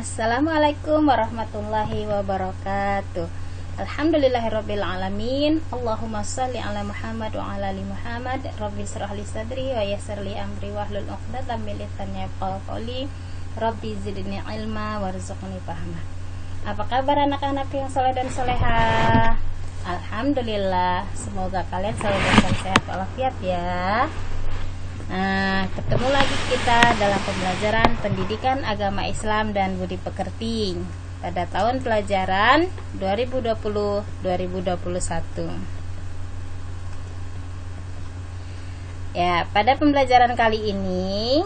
Assalamualaikum warahmatullahi wabarakatuh. Alhamdulillahirabbil alamin. Allahumma shalli ala Muhammad wa ala ali Muhammad. Rabbi shrah li sadri wa yassir li amri wahlul 'uqdatam min lisani yafqahu qawli. Rabbi zidni ilma warzuqni fahma. Apa kabar anak-anak yang saleh dan salehah? Alhamdulillah, semoga kalian selalu dalam sehat walafiat ya. Nah, ketemu lagi kita dalam pembelajaran pendidikan agama Islam dan budi pekerti pada tahun pelajaran 2020-2021. Ya, pada pembelajaran kali ini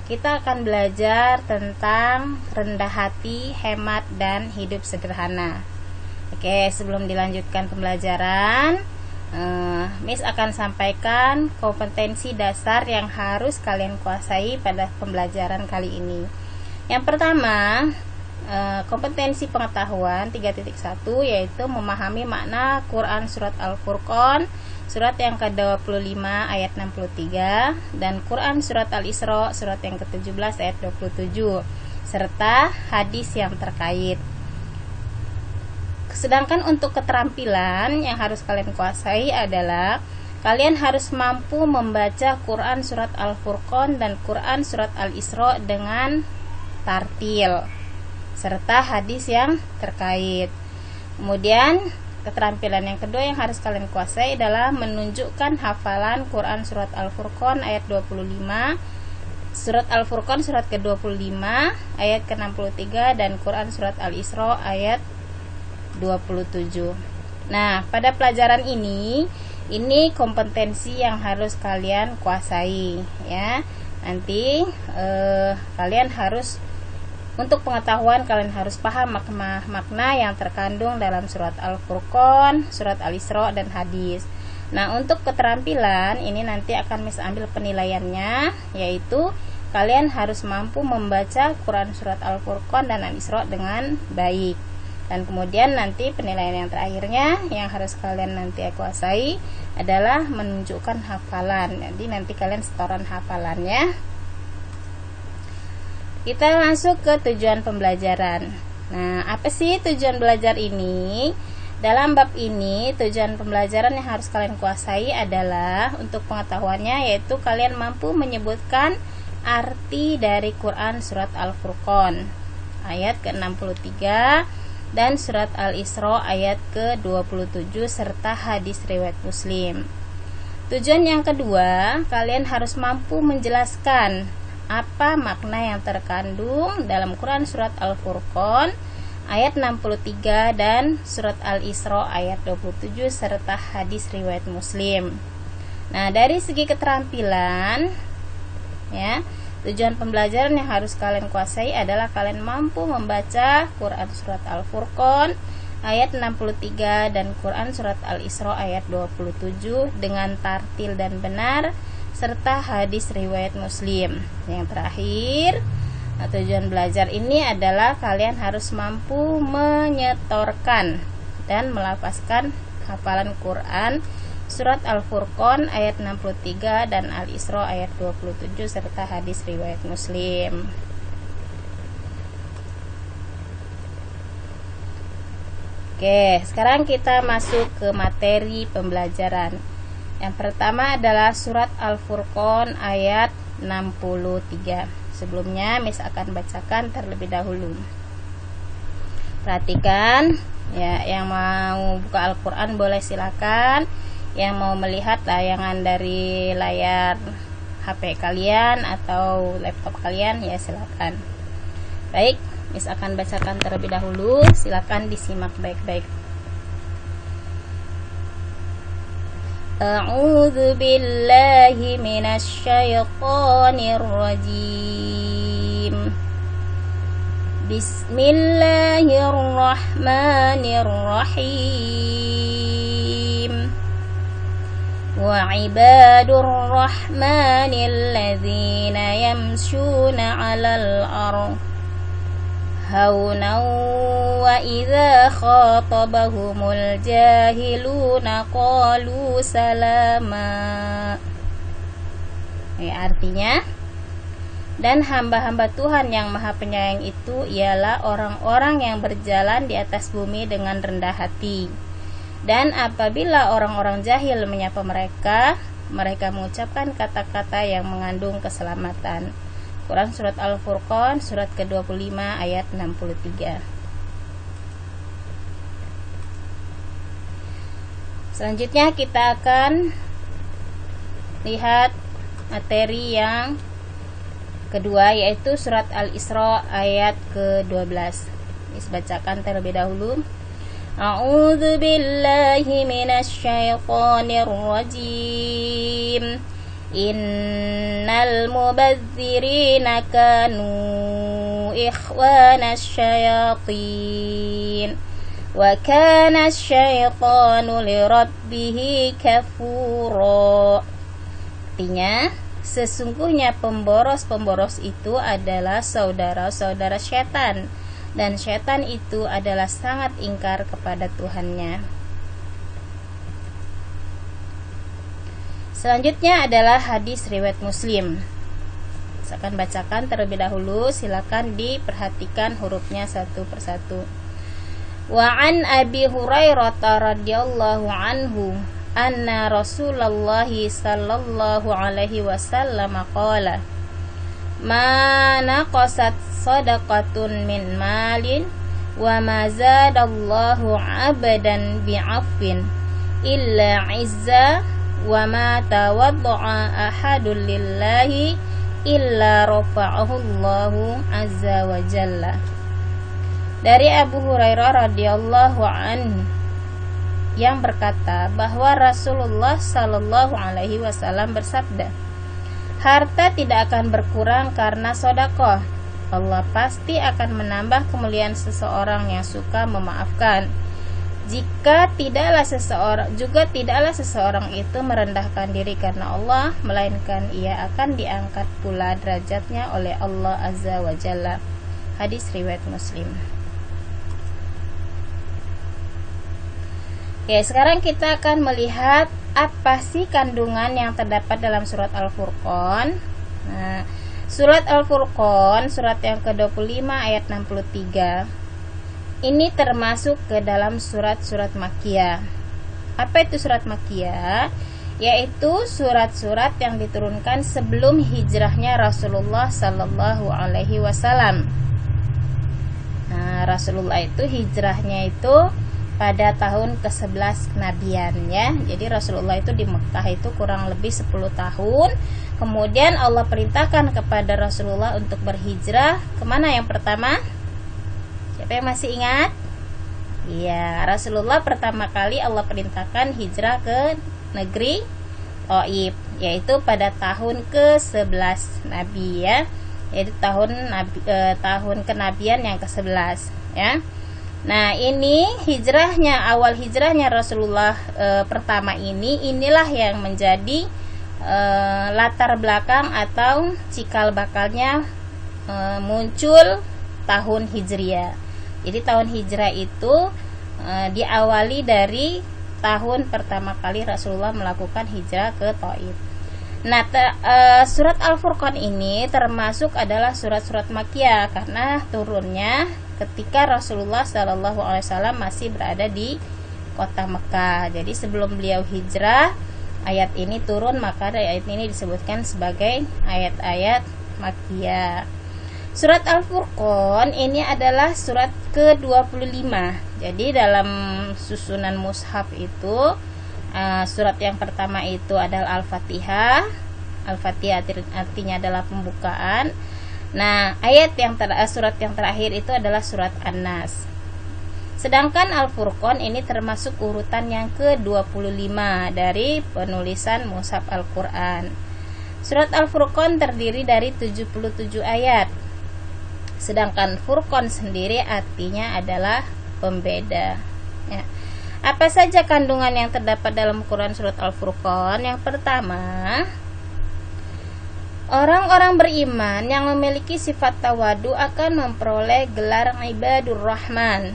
kita akan belajar tentang rendah hati, hemat, dan hidup sederhana. Oke, sebelum dilanjutkan pembelajaran, Miss akan sampaikan kompetensi dasar yang harus kalian kuasai pada pembelajaran kali ini. Yang pertama, kompetensi pengetahuan 3.1 yaitu memahami makna Quran surat Al-Furqan surat yang ke-25 ayat 63 dan Quran surat Al-Isra surat yang ke-17 ayat 27 serta hadis yang terkait. Sedangkan untuk keterampilan yang harus kalian kuasai adalah kalian harus mampu membaca Quran surat Al-Furqan dan Quran surat Al-Isra dengan tartil serta hadis yang terkait. Kemudian keterampilan yang kedua yang harus kalian kuasai adalah menunjukkan hafalan Quran surat Al-Furqan ayat 25, surat Al-Furqan surat ke-25 ayat ke-63 dan Quran surat Al-Isra ayat 27. Nah, pada pelajaran ini kompetensi yang harus kalian kuasai ya. Nanti kalian harus, untuk pengetahuan kalian harus paham makna yang terkandung dalam surat Al-Furqan, surat Al-Isra dan hadis. Nah, untuk keterampilan ini nanti akan Miss ambil penilaiannya, yaitu kalian harus mampu membaca Quran surat Al-Furqan dan Al-Isra dengan baik. Dan kemudian nanti penilaian yang terakhirnya yang harus kalian nanti kuasai adalah menunjukkan hafalan. Jadi nanti kalian setoran hafalannya. Kita masuk ke tujuan pembelajaran. Nah, apa sih tujuan belajar ini? Dalam bab ini, tujuan pembelajaran yang harus kalian kuasai adalah untuk pengetahuannya, yaitu kalian mampu menyebutkan arti dari Quran surat Al-Furqan ayat ke-63 dan surat Al-Isra ayat ke-27 serta hadis riwayat Muslim. Tujuan yang kedua, kalian harus mampu menjelaskan apa makna yang terkandung dalam Quran surat Al-Furqan ayat 63 dan surat Al-Isra ayat 27 serta hadis riwayat Muslim. Nah, dari segi keterampilan ya, tujuan pembelajaran yang harus kalian kuasai adalah kalian mampu membaca Quran surat Al-Furqan ayat 63 dan Quran surat Al-Isra ayat 27 dengan tartil dan benar serta hadis riwayat Muslim. Yang terakhir, tujuan belajar ini adalah kalian harus mampu menyetorkan dan melafazkan hafalan Quran surat Al-Furqan ayat 63 dan Al-Isra ayat 27 serta hadis riwayat Muslim. Oke, sekarang kita masuk ke materi pembelajaran. Yang pertama adalah surat Al-Furqan ayat 63. Sebelumnya Miss akan bacakan terlebih dahulu. Perhatikan ya, yang mau buka Al-Qur'an boleh silakan. Yang mau melihat tayangan dari layar HP kalian atau laptop kalian ya silakan. Baik, Miss akan bacakan terlebih dahulu, silakan disimak baik-baik. A'udzu billahi minasy syaithanir rajim. Bismillahirrahmanirrahim. Wa ibadur rahmanil ladzina yamshuna 'alal ardh haunan wa idza khatabahumul jahiluna qalu salama. Artinya Dan hamba-hamba Tuhan yang maha penyayang itu ialah orang-orang yang berjalan di atas bumi dengan rendah hati. Dan apabila orang-orang jahil menyapa mereka, mereka mengucapkan kata-kata yang mengandung keselamatan. Quran Surat Al-Furqan, surat ke-25 ayat 63. Selanjutnya kita akan lihat materi yang kedua, yaitu surat Al-Isra ayat ke-12. Dibacakan terlebih dahulu. A'udzu billahi minasy syaithanir rajim. Innal mubadzirina kanu ikhwanas syayatin. Wa kana asy-syaitanu lirabbihi kafura. Artinya, sesungguhnya pemboros-pemboros itu adalah saudara-saudara setan, dan setan itu adalah sangat ingkar kepada Tuhannya. Selanjutnya adalah hadis riwayat Muslim. Saya akan bacakan terlebih dahulu, silakan diperhatikan hurufnya satu persatu. Wa an Abi Hurairah radhiyallahu anhu anna Rasulullah sallallahu alaihi wasallam qala ma naqasat sadaqatun min malin wa ma zadallahu 'abdan bi'afwin illa 'izza wa ma tawadda'a ahadun lillahi illa rafa'ahu Allahu 'azza wa jalla. Dari Abu Hurairah radhiyallahu anhu yang berkata bahwa Rasulullah sallallahu alaihi wasallam bersabda, harta tidak akan berkurang karena sedekah. Allah pasti akan menambah kemuliaan seseorang yang suka memaafkan. Jika tidaklah seseorang itu merendahkan diri karena Allah, melainkan ia akan diangkat pula derajatnya oleh Allah Azza wa Jalla. Hadis riwayat Muslim. Oke, sekarang kita akan melihat apa sih kandungan yang terdapat dalam surat Al-Furqan. Nah, surat Al-Furqan, surat yang ke-25 ayat 63. Ini termasuk ke dalam surat-surat Makkiyah. Apa itu surat Makkiyah? Yaitu surat-surat yang diturunkan sebelum hijrahnya Rasulullah sallallahu alaihi wasallam. Nah, Rasulullah itu hijrahnya itu pada tahun ke-11 kenabian ya. Jadi Rasulullah itu di Mekah itu kurang lebih 10 tahun. Kemudian Allah perintahkan kepada Rasulullah untuk berhijrah kemana yang pertama? Siapa yang masih ingat? Iya, Rasulullah pertama kali Allah perintahkan hijrah ke negeri Thaif, yaitu pada tahun ke-11 Nabi ya. Yaitu tahun kenabian yang ke-11 ya. Nah, ini awal hijrahnya Rasulullah pertama inilah yang menjadi latar belakang atau cikal bakalnya muncul tahun Hijriah. Jadi tahun Hijrah itu diawali dari tahun pertama kali Rasulullah melakukan hijrah ke Thaif. Nah, surat Al-Furqan ini termasuk adalah surat-surat Makkiyah karena turunnya ketika Rasulullah SAW masih berada di kota Mekah. Jadi sebelum beliau hijrah, ayat ini turun, maka ayat ini disebutkan sebagai ayat-ayat Makkiyah. Surat Al-Furqan ini adalah surat ke-25. Jadi dalam susunan mushaf itu surat yang pertama itu adalah Al-Fatihah. Al-Fatihah artinya adalah pembukaan. Nah, surat yang terakhir itu adalah surat An-Nas. Sedangkan Al-Furqan ini termasuk urutan yang ke-25 dari penulisan mushaf Al-Quran. Surat Al-Furqan terdiri dari 77 ayat. Sedangkan Furqan sendiri artinya adalah pembeda. Ya. Apa saja kandungan yang terdapat dalam Quran surat Al-Furqan? Yang pertama, orang-orang beriman yang memiliki sifat tawadu akan memperoleh gelar Ibadur Rahman.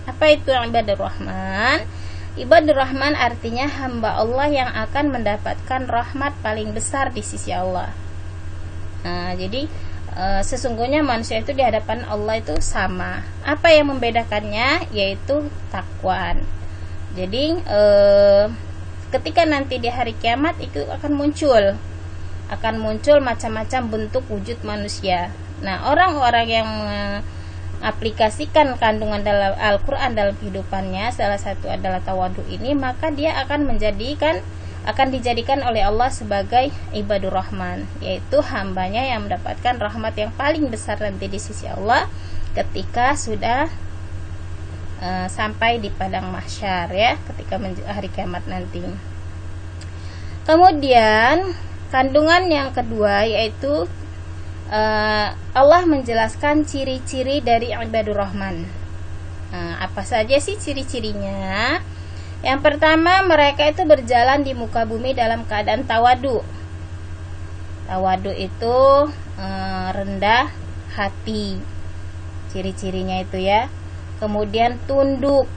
Apa itu Ibadur Rahman? Ibadur Rahman artinya hamba Allah yang akan mendapatkan rahmat paling besar di sisi Allah. Nah, jadi sesungguhnya manusia itu di hadapan Allah itu sama. Apa yang membedakannya? Yaitu takwa. Jadi ketika nanti di hari kiamat itu akan muncul macam-macam bentuk wujud manusia. Nah, orang-orang yang aplikasikan kandungan dalam Al-Quran dalam kehidupannya, salah satu adalah tawadu ini, maka dia akan dijadikan oleh Allah sebagai ibadur rahman, yaitu hambanya yang mendapatkan rahmat yang paling besar nanti di sisi Allah ketika sudah sampai di padang mahsyar, ya, ketika hari kiamat nanti. Kemudian kandungan yang kedua yaitu Allah menjelaskan ciri-ciri dari ibadur rahman. Apa saja sih ciri-cirinya? Yang pertama, mereka itu berjalan di muka bumi dalam keadaan tawadu. Tawadu itu rendah hati, ciri-cirinya itu, ya. Kemudian tunduk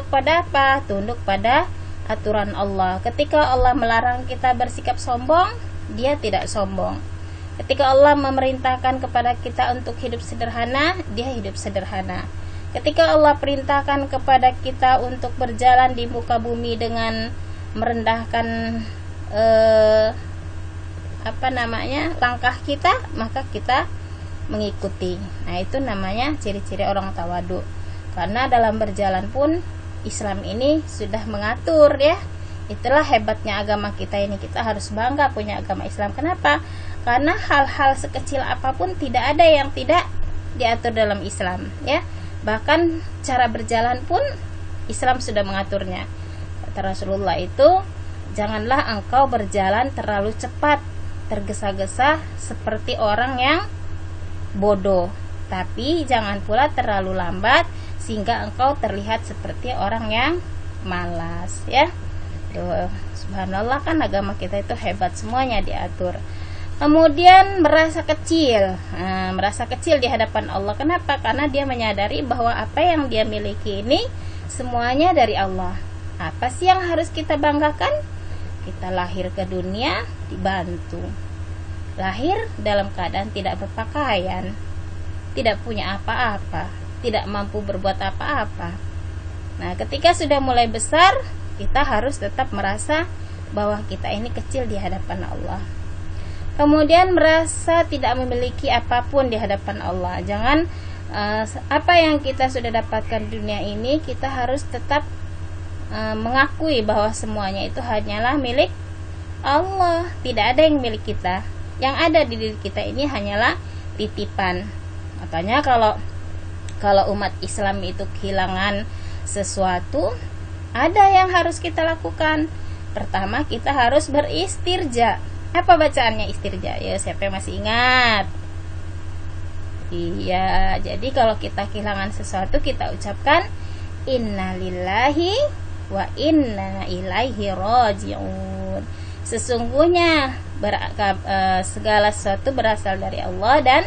pada apa? Tunduk pada aturan Allah. Ketika Allah melarang kita bersikap sombong, dia tidak sombong. Ketika Allah memerintahkan kepada kita untuk hidup sederhana, dia hidup sederhana. Ketika Allah perintahkan kepada kita untuk berjalan di muka bumi dengan merendahkan langkah kita, maka kita mengikuti. Nah, itu namanya ciri-ciri orang tawadu. Karena dalam berjalan pun Islam ini sudah mengatur, ya. Itulah hebatnya agama kita ini. Kita harus bangga punya agama Islam. Kenapa? Karena hal-hal sekecil apapun tidak ada yang tidak diatur dalam Islam, ya. Bahkan cara berjalan pun Islam sudah mengaturnya. Kata Rasulullah itu, janganlah engkau berjalan terlalu cepat, tergesa-gesa seperti orang yang bodoh, tapi jangan pula terlalu lambat sehingga engkau terlihat seperti orang yang malas, ya. Tuh, subhanallah, kan agama kita itu hebat, semuanya diatur. Kemudian merasa kecil di hadapan Allah. Kenapa? Karena dia menyadari bahwa apa yang dia miliki ini semuanya dari Allah. Apa sih yang harus kita banggakan? Kita lahir ke dunia dibantu, lahir dalam keadaan tidak berpakaian, tidak punya apa-apa, tidak mampu berbuat apa-apa. Nah, ketika sudah mulai besar, kita harus tetap merasa bahwa kita ini kecil di hadapan Allah. Kemudian merasa tidak memiliki apapun di hadapan Allah. Jangan apa yang kita sudah dapatkan di dunia ini, kita harus tetap mengakui bahwa semuanya itu hanyalah milik Allah. Tidak ada yang milik kita. Yang ada di diri kita ini hanyalah titipan. Makanya kalau umat Islam itu kehilangan sesuatu, ada yang harus kita lakukan. Pertama, kita harus beristirja. Apa bacaannya istirja? Ya, siapa yang masih ingat? Iya, jadi kalau kita kehilangan sesuatu, kita ucapkan innalillahi wa inna ilaihi raji'un. Sesungguhnya segala sesuatu berasal dari Allah dan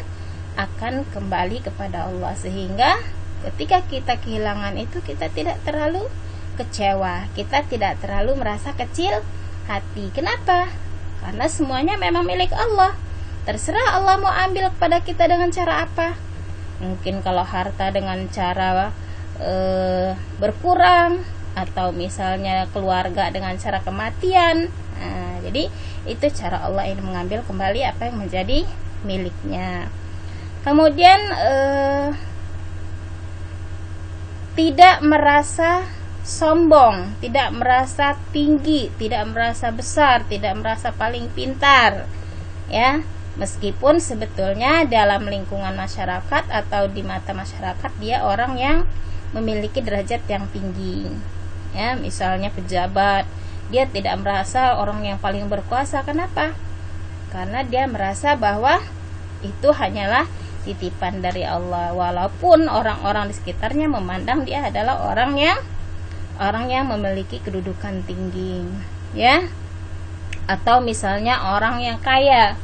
akan kembali kepada Allah. Sehingga ketika kita kehilangan itu, kita tidak terlalu kecewa, kita tidak terlalu merasa kecil hati. Kenapa? Karena semuanya memang milik Allah. Terserah Allah mau ambil kepada kita dengan cara apa. Mungkin kalau harta dengan cara berkurang, atau misalnya keluarga dengan cara kematian. Nah, jadi itu cara Allah ini mengambil kembali apa yang menjadi miliknya. Kemudian tidak merasa sombong, tidak merasa tinggi, tidak merasa besar, tidak merasa paling pintar, ya. Meskipun sebetulnya dalam lingkungan masyarakat atau di mata masyarakat dia orang yang memiliki derajat yang tinggi, ya. Misalnya pejabat, dia tidak merasa orang yang paling berkuasa. Kenapa? Karena dia merasa bahwa itu hanyalah titipan dari Allah, walaupun orang-orang di sekitarnya memandang dia adalah orang yang memiliki kedudukan tinggi, ya. Atau misalnya orang yang kaya,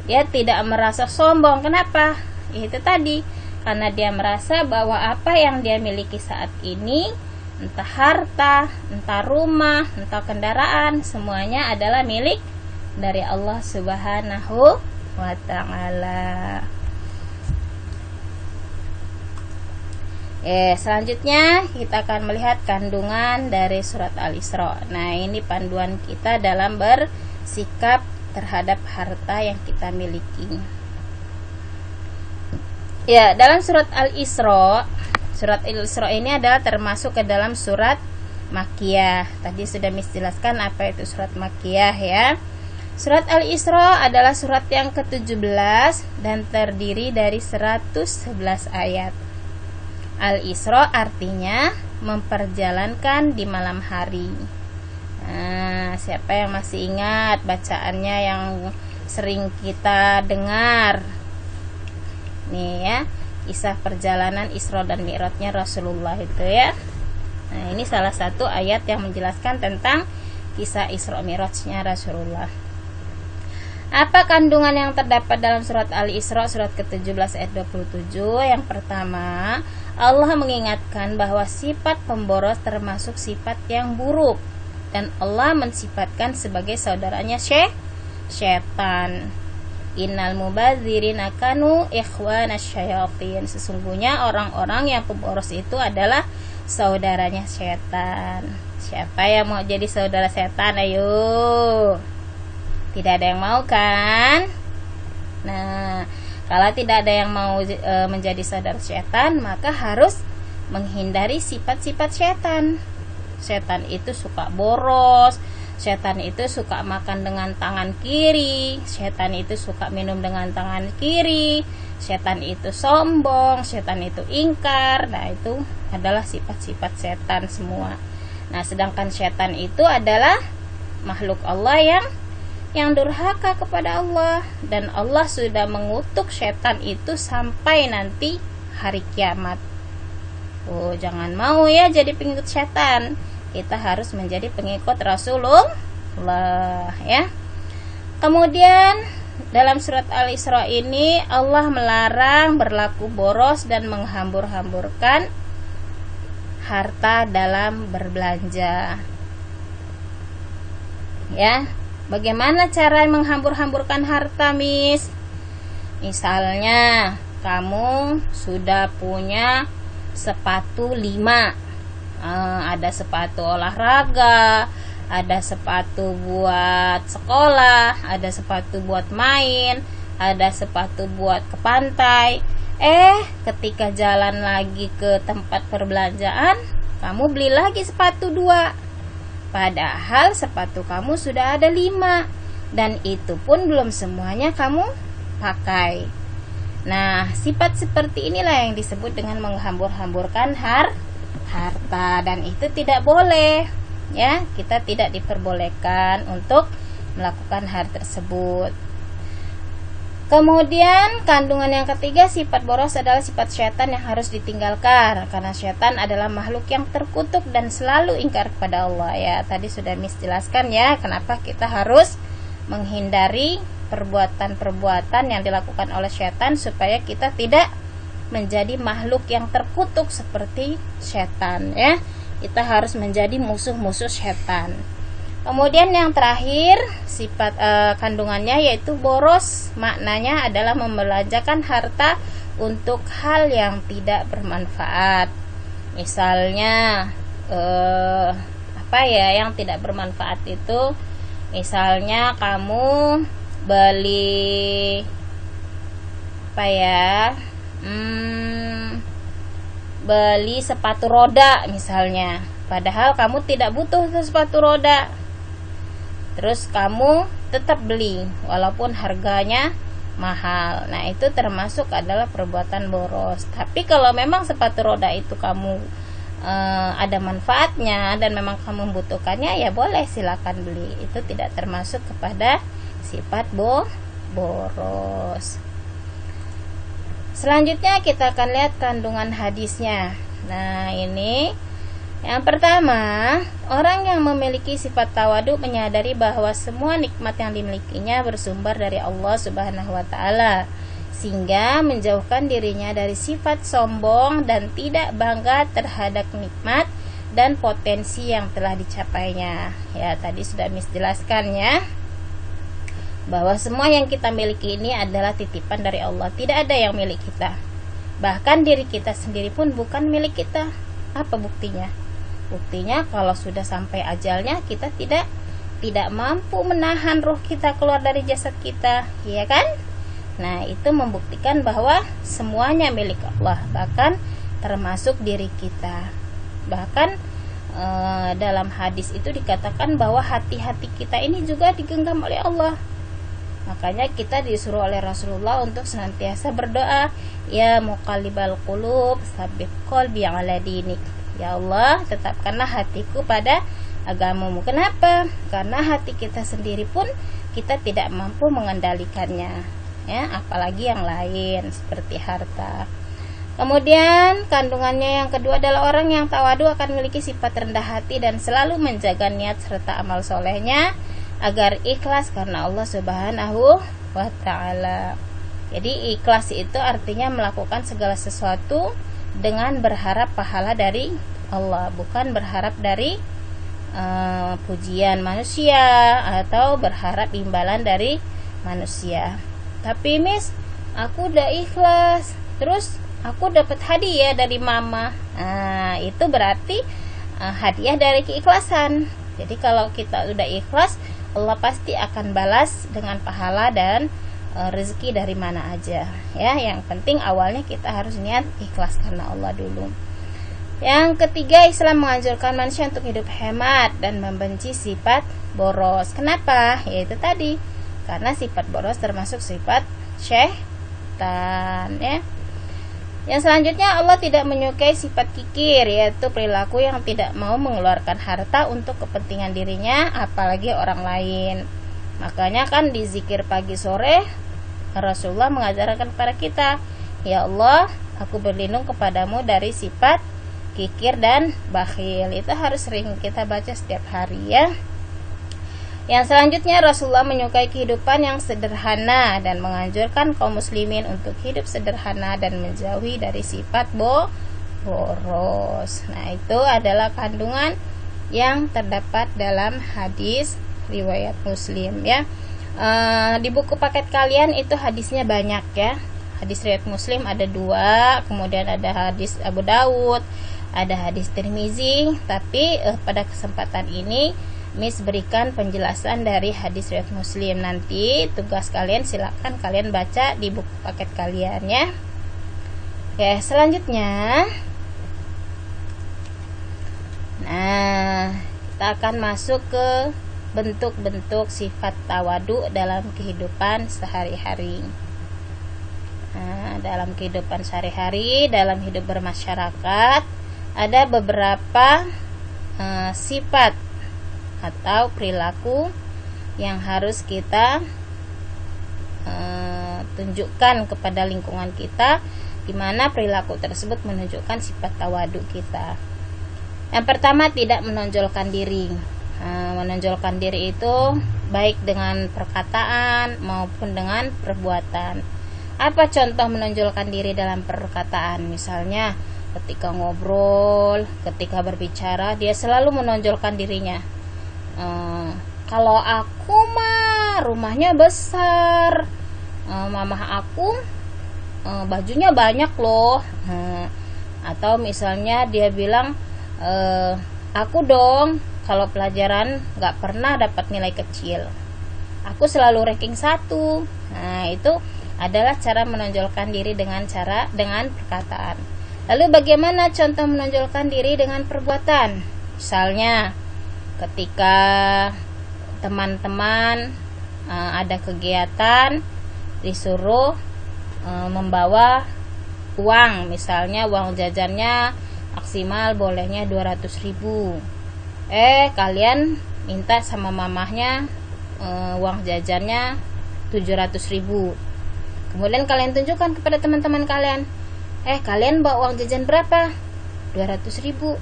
dia tidak merasa sombong. Kenapa? Itu tadi, karena dia merasa bahwa apa yang dia miliki saat ini, entah harta, entah rumah, entah kendaraan, semuanya adalah milik dari Allah Subhanahu wa ta'ala. Selanjutnya kita akan melihat kandungan dari surat Al-Isra. Nah, ini panduan kita dalam bersikap terhadap harta yang kita miliki. Ya, dalam surat Al-Isra, surat Al-Isra ini adalah termasuk ke dalam surat Makkiyah. Tadi sudah menjelaskan apa itu surat Makkiyah ya. Surat Al-Isra adalah surat yang ke-17 dan terdiri dari 111 ayat. Al-Isra artinya memperjalankan di malam hari. Nah, siapa yang masih ingat bacaannya yang sering kita dengar? Nih ya, kisah perjalanan Isra dan Mi'rajnya Rasulullah itu ya. Nah, ini salah satu ayat yang menjelaskan tentang kisah Isra Mi'rajnya Rasulullah. Apa kandungan yang terdapat dalam surat Al-Isra surat ke-17 ayat 27? Yang pertama, Allah mengingatkan bahwa sifat pemboros termasuk sifat yang buruk dan Allah mensifatkan sebagai saudaranya syaitan. Innal mubadzirina kanu ikhwanasy syayatin. Sesungguhnya orang-orang yang pemboros itu adalah saudaranya syaitan. Siapa yang mau jadi saudara setan? Ayo. Tidak ada yang mau kan? Nah, kalau tidak ada yang mau menjadi saudara setan, maka harus menghindari sifat-sifat setan. Setan itu suka boros, setan itu suka makan dengan tangan kiri, setan itu suka minum dengan tangan kiri, setan itu sombong, setan itu ingkar. Nah, itu adalah sifat-sifat setan semua. Nah, sedangkan setan itu adalah makhluk Allah yang durhaka kepada Allah, dan Allah sudah mengutuk setan itu sampai nanti hari kiamat. Oh, jangan mau ya jadi pengikut setan. Kita harus menjadi pengikut Rasulullah ya. Kemudian dalam surat Al-Isra ini Allah melarang berlaku boros dan menghambur-hamburkan harta dalam berbelanja. Ya. Bagaimana cara menghambur-hamburkan harta, Miss? Misalnya, kamu sudah punya sepatu 5. Ada sepatu olahraga, ada sepatu buat sekolah, ada sepatu buat main, ada sepatu buat ke pantai. Ketika jalan lagi ke tempat perbelanjaan, kamu beli lagi sepatu 2. Padahal sepatu kamu sudah ada 5, dan itu pun belum semuanya kamu pakai. Nah, sifat seperti inilah yang disebut dengan menghambur-hamburkan harta, dan itu tidak boleh ya. Kita tidak diperbolehkan untuk melakukan hal tersebut. Kemudian kandungan yang ketiga, sifat boros adalah sifat syaitan yang harus ditinggalkan, karena syaitan adalah makhluk yang terkutuk dan selalu ingkar kepada Allah ya. Tadi sudah Miss jelaskan ya kenapa kita harus menghindari perbuatan-perbuatan yang dilakukan oleh syaitan supaya kita tidak menjadi makhluk yang terkutuk seperti syaitan ya. Kita harus menjadi musuh-musuh syaitan. Kemudian yang terakhir, sifat kandungannya yaitu boros. Maknanya adalah membelanjakan harta untuk hal yang tidak bermanfaat. Misalnya yang tidak bermanfaat itu, misalnya kamu beli beli sepatu roda misalnya, padahal kamu tidak butuh sepatu roda. Terus kamu tetap beli walaupun harganya mahal. Nah, itu termasuk adalah perbuatan boros. Tapi kalau memang sepatu roda itu kamu ada manfaatnya dan memang kamu membutuhkannya, ya boleh silakan beli. Itu tidak termasuk kepada sifat boros. Selanjutnya kita akan lihat kandungan hadisnya. Nah, ini yang pertama, orang yang memiliki sifat tawadu menyadari bahwa semua nikmat yang dimilikinya bersumber dari Allah Subhanahu wa taala, sehingga menjauhkan dirinya dari sifat sombong dan tidak bangga terhadap nikmat dan potensi yang telah dicapainya. Ya, tadi sudah Miss jelaskan ya, bahwa semua yang kita miliki ini adalah titipan dari Allah. Tidak ada yang milik kita. Bahkan diri kita sendiri pun bukan milik kita. Apa buktinya? Buktinya kalau sudah sampai ajalnya, kita tidak mampu menahan ruh kita keluar dari jasad kita, ya kan? Nah, itu membuktikan bahwa semuanya milik Allah, bahkan termasuk diri kita. Bahkan dalam hadis itu dikatakan bahwa hati-hati kita ini juga digenggam oleh Allah. Makanya kita disuruh oleh Rasulullah untuk senantiasa berdoa, ya muqallibal qulub, tsabbit qalbi ala dinik. Ya Allah, tetapkanlah hatiku pada agamamu. Kenapa? Karena hati kita sendiri pun kita tidak mampu mengendalikannya, ya, apalagi yang lain seperti harta. Kemudian kandungannya yang kedua adalah orang yang tawadu akan memiliki sifat rendah hati dan selalu menjaga niat serta amal solehnya agar ikhlas karena Allah Subhanahu wa ta'ala. Jadi ikhlas itu artinya melakukan segala sesuatu dengan berharap pahala dari Allah, bukan berharap dari pujian manusia atau berharap imbalan dari manusia. Tapi Miss, aku udah ikhlas, terus aku dapat hadiah dari mama. Nah, itu berarti hadiah dari keikhlasan. Jadi kalau kita udah ikhlas, Allah pasti akan balas dengan pahala dan rezeki dari mana aja. Ya, yang penting awalnya kita harus niat ikhlas karena Allah dulu. Yang ketiga, Islam menganjurkan manusia untuk hidup hemat dan membenci sifat boros. Kenapa? Yaitu tadi, karena sifat boros termasuk sifat syaitan, ya. Yang selanjutnya, Allah tidak menyukai sifat kikir, yaitu perilaku yang tidak mau mengeluarkan harta untuk kepentingan dirinya, apalagi orang lain. Makanya kan di zikir pagi sore, Rasulullah mengajarkan kepada kita, ya Allah, aku berlindung kepadamu dari sifat kikir dan bakhil. Itu harus sering kita baca setiap hari, ya. Yang selanjutnya, Rasulullah menyukai kehidupan yang sederhana dan menganjurkan kaum muslimin untuk hidup sederhana dan menjauhi dari sifat boros. Nah, itu adalah kandungan yang terdapat dalam hadis riwayat Muslim, ya. Di buku paket kalian itu hadisnya banyak, ya. Hadis riwayat Muslim ada 2, kemudian ada hadis Abu Daud, ada hadis Tirmizi. Tapi pada kesempatan ini Miss berikan penjelasan dari hadis riwayat Muslim. Nanti tugas kalian silakan kalian baca di buku paket kalian, ya. Oke, selanjutnya, nah, kita akan masuk ke bentuk-bentuk sifat tawadu dalam kehidupan sehari-hari. Nah, dalam kehidupan sehari-hari, dalam hidup bermasyarakat, ada beberapa sifat atau perilaku yang harus kita tunjukkan kepada lingkungan kita, di mana perilaku tersebut menunjukkan sifat tawadu kita. Yang pertama, tidak menonjolkan diri. Menonjolkan diri itu baik dengan perkataan maupun dengan perbuatan. Apa contoh menonjolkan diri dalam perkataan? Misalnya ketika ngobrol, ketika berbicara, dia selalu menonjolkan dirinya. Kalau aku mah rumahnya besar, mamah aku bajunya banyak loh. Atau misalnya dia bilang, aku dong kalau pelajaran gak pernah dapat nilai kecil, aku selalu ranking 1. Nah, itu adalah cara menonjolkan diri dengan perkataan. Lalu bagaimana contoh menonjolkan diri dengan perbuatan? Misalnya ketika teman-teman ada kegiatan, disuruh membawa uang, misalnya uang jajannya maksimal bolehnya 200.000. Kalian minta sama mamahnya uang jajannya 700.000. Kemudian kalian tunjukkan kepada teman-teman kalian, kalian bawa uang jajan berapa? 200.000.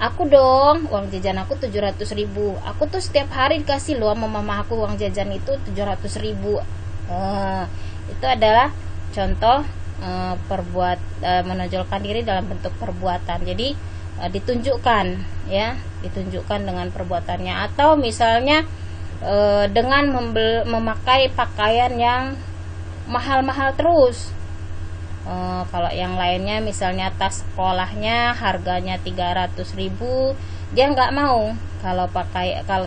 Aku dong, uang jajan aku 700.000. Aku tuh setiap hari dikasih loh sama mama aku uang jajan itu 700.000. Itu adalah contoh menonjolkan diri dalam bentuk perbuatan. Jadi ditunjukkan, ya, ditunjukkan dengan perbuatannya. Atau misalnya dengan memakai pakaian yang mahal-mahal terus. Kalau yang lainnya misalnya tas sekolahnya harganya 300.000, dia nggak mau. Kalau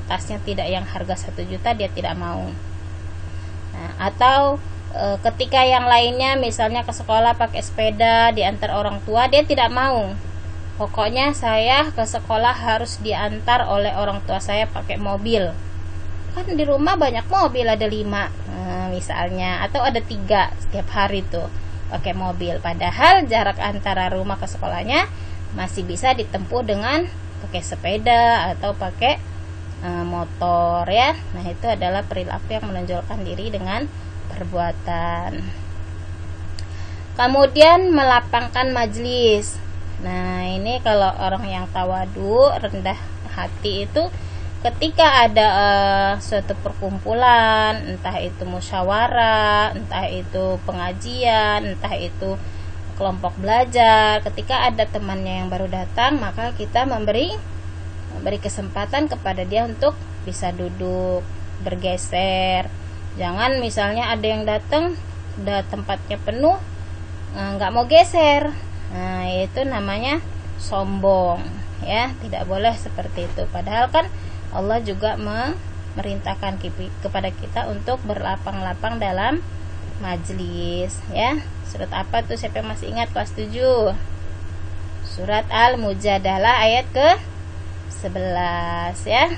tasnya tidak yang harga 1 juta, dia tidak mau. Nah, atau ketika yang lainnya misalnya ke sekolah pakai sepeda diantar orang tua, dia tidak mau. Pokoknya saya ke sekolah harus diantar oleh orang tua saya pakai mobil. Kan di rumah banyak mobil, ada 5 misalnya, atau ada 3 setiap hari tuh pakai mobil. Padahal jarak antara rumah ke sekolahnya masih bisa ditempuh dengan pakai sepeda atau pakai motor ya. Nah, itu adalah perilaku yang menonjolkan diri dengan perbuatan. Kemudian melapangkan majlis. Nah, ini kalau orang yang tawadu, rendah hati itu ketika ada suatu perkumpulan, entah itu musyawarah, entah itu pengajian, entah itu kelompok belajar, ketika ada temannya yang baru datang, maka kita memberi kesempatan kepada dia untuk bisa duduk, bergeser. Jangan misalnya ada yang datang, udah tempatnya penuh, nggak mau geser. Nah, itu namanya sombong ya, tidak boleh seperti itu. Padahal kan Allah juga memerintahkan kepada kita untuk berlapang-lapang dalam majlis ya. Surat apa tuh, siapa yang masih ingat? Kelas 7. Surat Al-Mujadalah ayat ke-11 ya.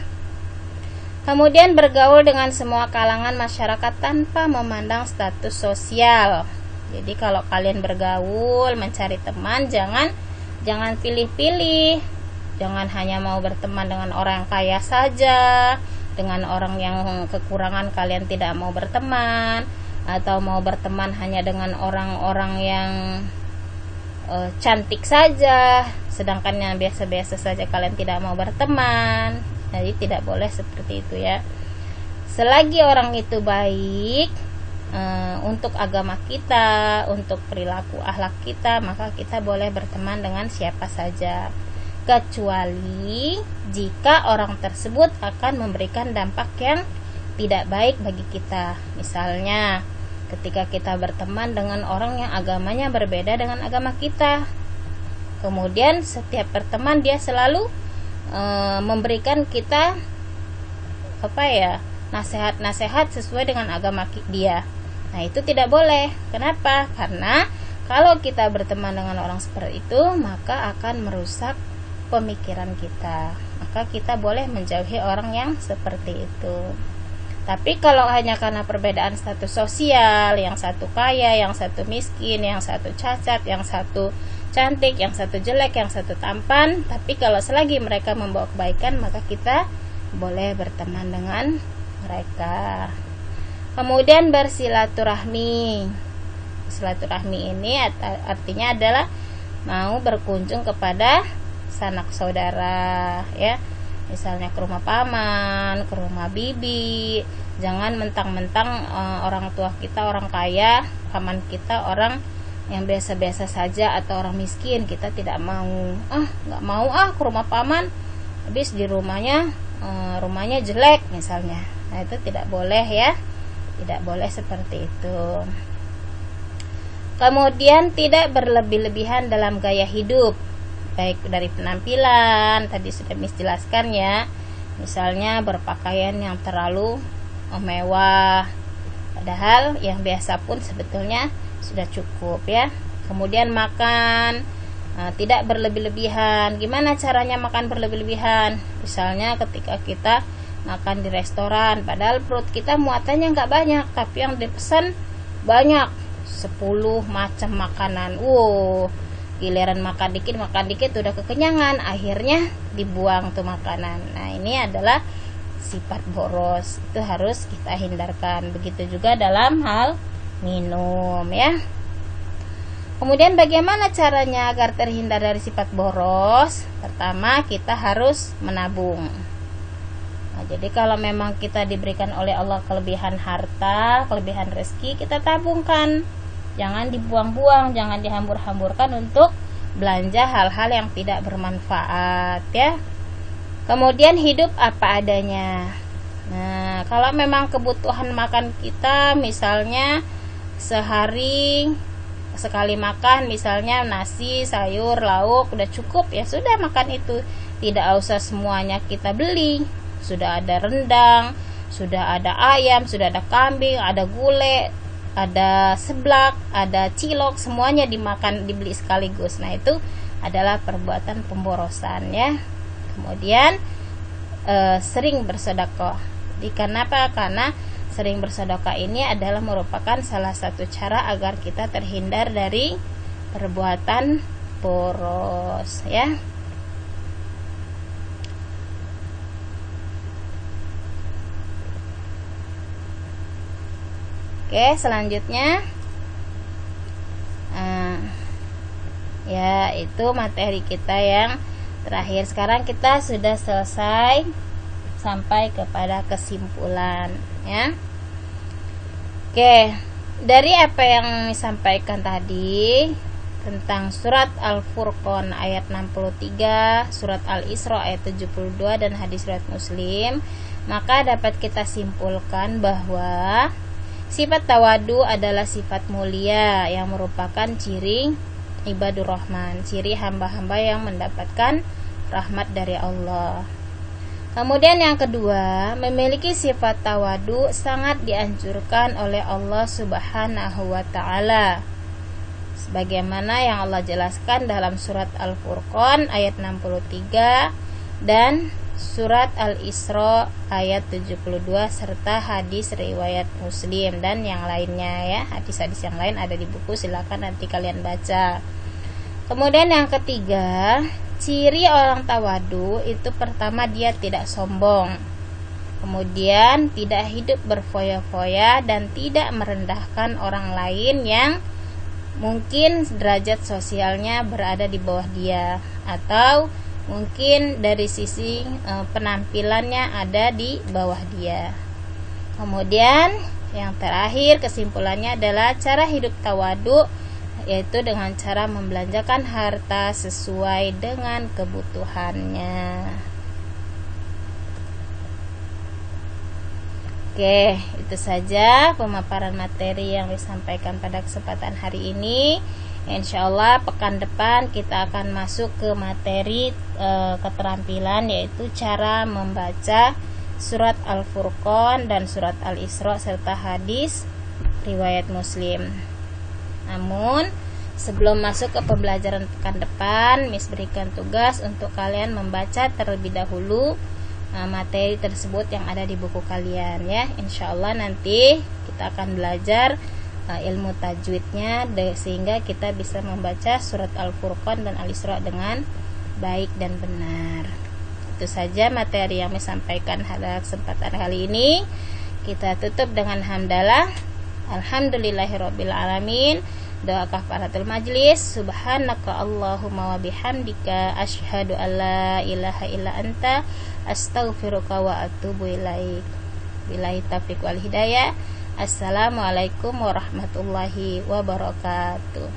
Kemudian bergaul dengan semua kalangan masyarakat tanpa memandang status sosial. Jadi kalau kalian bergaul, mencari teman, jangan pilih-pilih. Jangan hanya mau berteman dengan orang yang kaya saja, dengan orang yang kekurangan kalian tidak mau berteman, atau mau berteman hanya dengan orang-orang yang cantik saja, sedangkan yang biasa-biasa saja kalian tidak mau berteman. Jadi tidak boleh seperti itu ya. Selagi orang itu baik untuk agama kita, untuk perilaku akhlak kita, maka kita boleh berteman dengan siapa saja, kecuali jika orang tersebut akan memberikan dampak yang tidak baik bagi kita. Misalnya ketika kita berteman dengan orang yang agamanya berbeda dengan agama kita, kemudian setiap berteman dia selalu memberikan kita nasihat-nasihat sesuai dengan agama dia. Nah, itu tidak boleh. Kenapa? Karena kalau kita berteman dengan orang seperti itu, maka akan merusak pemikiran kita. Maka kita boleh menjauhi orang yang seperti itu. Tapi kalau hanya karena perbedaan status sosial, yang satu kaya, yang satu miskin, yang satu cacat, yang satu cantik, yang satu jelek, yang satu tampan, tapi kalau selagi mereka membawa kebaikan, maka kita boleh berteman dengan mereka. Kemudian bersilaturahmi. Silaturahmi ini artinya adalah mau berkunjung kepada sanak saudara ya. Misalnya ke rumah paman, ke rumah bibi. Jangan mentang-mentang orang tua kita orang kaya, paman kita orang yang biasa-biasa saja atau orang miskin, kita tidak mau. Nggak mau ke rumah paman, habis di rumahnya jelek misalnya. Nah, itu tidak boleh ya. Tidak boleh seperti itu. Kemudian tidak berlebih-lebihan dalam gaya hidup, baik dari penampilan, tadi sudah jelaskan ya. Misalnya berpakaian yang terlalu mewah, padahal yang biasa pun sebetulnya sudah cukup ya. Kemudian makan tidak berlebih-lebihan. Gimana caranya makan berlebih-lebihan? Misalnya ketika kita makan di restoran, padahal perut kita muatannya nggak banyak, tapi yang dipesan banyak, 10 macam makanan. Giliran makan dikit udah kekenyangan, akhirnya dibuang tuh makanan. Nah, ini adalah sifat boros, itu harus kita hindarkan. Begitu juga dalam hal minum ya. Kemudian bagaimana caranya agar terhindar dari sifat boros? Pertama, kita harus menabung. Nah, jadi kalau memang kita diberikan oleh Allah kelebihan harta, kelebihan rezeki, kita tabungkan. Jangan dibuang-buang, jangan dihambur-hamburkan untuk belanja hal-hal yang tidak bermanfaat ya. Kemudian hidup apa adanya. Nah, Nah, kalau memang kebutuhan makan kita misalnya sehari sekali makan, misalnya nasi, sayur, lauk udah cukup, ya sudah makan itu. Tidak usah semuanya kita beli. Sudah ada rendang, sudah ada ayam, sudah ada kambing, ada gulai, ada seblak, ada cilok, semuanya dibeli sekaligus. Nah, itu adalah perbuatan pemborosan ya. Kemudian sering bersedekah. Jadi kenapa? Karena sering bersedekah ini adalah merupakan salah satu cara agar kita terhindar dari perbuatan boros ya. Oke, selanjutnya ya itu materi kita yang terakhir. Sekarang kita sudah selesai sampai kepada kesimpulan ya. Oke, dari apa yang disampaikan tadi tentang surat Al-Furqan ayat 63, surat Al-Isra ayat 72 dan hadis riwayat Muslim, maka dapat kita simpulkan bahwa sifat tawadu adalah sifat mulia yang merupakan ciri ibadur rahman, ciri hamba-hamba yang mendapatkan rahmat dari Allah. Kemudian yang kedua, memiliki sifat tawadu sangat dianjurkan oleh Allah Subhanahu wa ta'ala, sebagaimana yang Allah jelaskan dalam surat Al-Furqan ayat 63 dan surat Al-Isra ayat 72 serta hadis riwayat Muslim dan yang lainnya ya. Hadis-hadis yang lain ada di buku, silakan nanti kalian baca. Kemudian yang ketiga, ciri orang tawadu itu pertama dia tidak sombong. Kemudian tidak hidup berfoya-foya dan tidak merendahkan orang lain yang mungkin derajat sosialnya berada di bawah dia atau mungkin dari sisi penampilannya ada di bawah dia. Kemudian yang terakhir kesimpulannya adalah cara hidup tawadu yaitu dengan cara membelanjakan harta sesuai dengan kebutuhannya. Oke, itu saja pemaparan materi yang disampaikan pada kesempatan hari ini. Insya Allah pekan depan kita akan masuk ke materi keterampilan, yaitu cara membaca surat Al-Furqan dan surat Al-Isra serta hadis riwayat Muslim. Namun sebelum masuk ke pembelajaran pekan depan, Miss berikan tugas untuk kalian membaca terlebih dahulu materi tersebut yang ada di buku kalian ya. Insya Allah nanti kita akan belajar ilmu tajwidnya sehingga kita bisa membaca surat Al-Furqan dan Al-Isra dengan baik dan benar. Itu saja materi yang disampaikan pada kesempatan kali ini. Kita tutup dengan hamdalah. Alhamdulillahirabbil alamin. Doa kafaratul majlis. Subhanaka Allahumma wa bihamdika asyhadu alla ilaha illa anta astaghfiruka wa atubu ilaik. Billahi taufiq wal hidayah. Assalamualaikum warahmatullahi wabarakatuh.